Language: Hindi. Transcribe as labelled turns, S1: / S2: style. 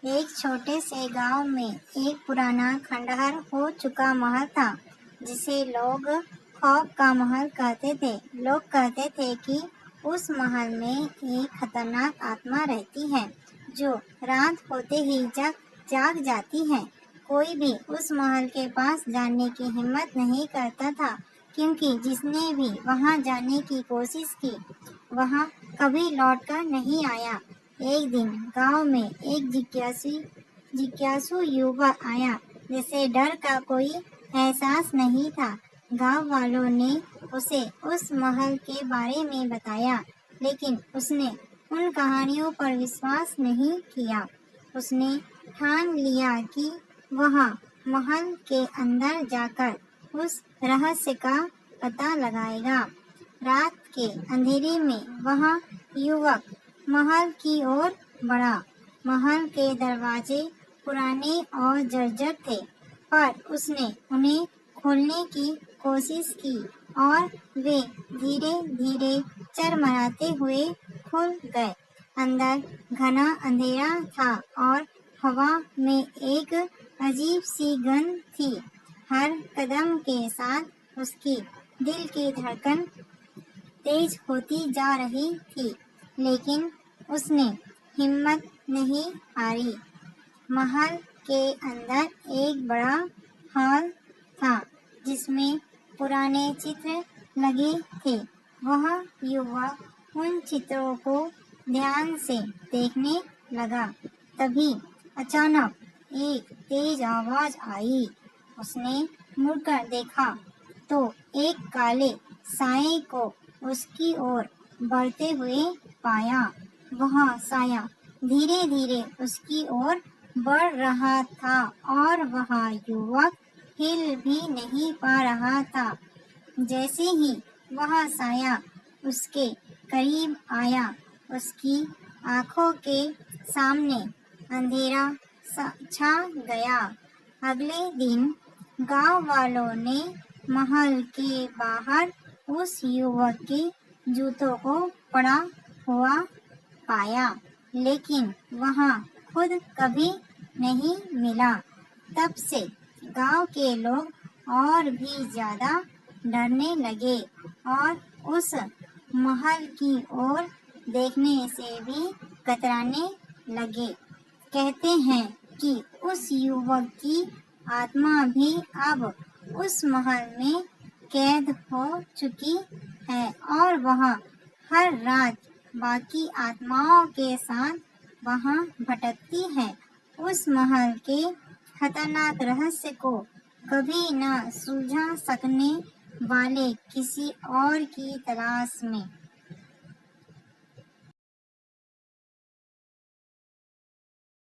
S1: एक छोटे से गांव में एक पुराना खंडहर हो चुका महल था, जिसे लोग खौफ का महल कहते थे। लोग कहते थे कि उस महल में एक खतरनाक आत्मा रहती है, जो रात होते ही जाग जाती है। कोई भी उस महल के पास जाने की हिम्मत नहीं करता था, क्योंकि जिसने भी वहां जाने की कोशिश की, वह कभी लौटकर नहीं आया। एक दिन गांव में एक जिज्ञासु युवक आया, जिसे डर का कोई एहसास नहीं था। गांव वालों ने उसे उस महल के बारे में बताया, लेकिन उसने उन कहानियों पर विश्वास नहीं किया। उसने ठान लिया कि वह महल के अंदर जाकर उस रहस्य का पता लगाएगा। रात के अंधेरे में वह युवक महल की ओर बढ़ा। महल के दरवाजे पुराने और जर्जर थे, पर उसने उन्हें खोलने की कोशिश की और वे धीरे धीरे चरमराते हुए खुल गए। अंदर घना अंधेरा था और हवा में एक अजीब सी गंध थी। हर कदम के साथ उसकी दिल की धड़कन तेज होती जा रही थी, लेकिन उसने हिम्मत नहीं हारी। महल के अंदर एक बड़ा हॉल था, जिसमें पुराने चित्र लगे थे। वह युवक उन चित्रों को ध्यान से देखने लगा। तभी अचानक एक तेज आवाज आई। उसने मुड़कर देखा तो एक काले साए को उसकी ओर बढ़ते हुए पाया। वह साया धीरे धीरे उसकी ओर बढ़ रहा था और वह युवक हिल भी नहीं पा रहा था। जैसे ही वह साया उसके करीब आया, उसकी आंखों के सामने अंधेरा छा गया। अगले दिन गांव वालों ने महल के बाहर उस युवक के जूतों को पड़ा हुआ पाया, लेकिन वह खुद कभी नहीं मिला। तब से गांव के लोग और भी ज्यादा डरने लगे और उस महल की ओर देखने से भी कतराने लगे। कहते हैं कि उस युवक की आत्मा भी अब उस महल में कैद हो चुकी है और वह हर रात बाकी आत्माओं के साथ वहां भटकती है, उस महल के खतरनाक रहस्य को कभी न सुलझा सकने वाले किसी और की तलाश में।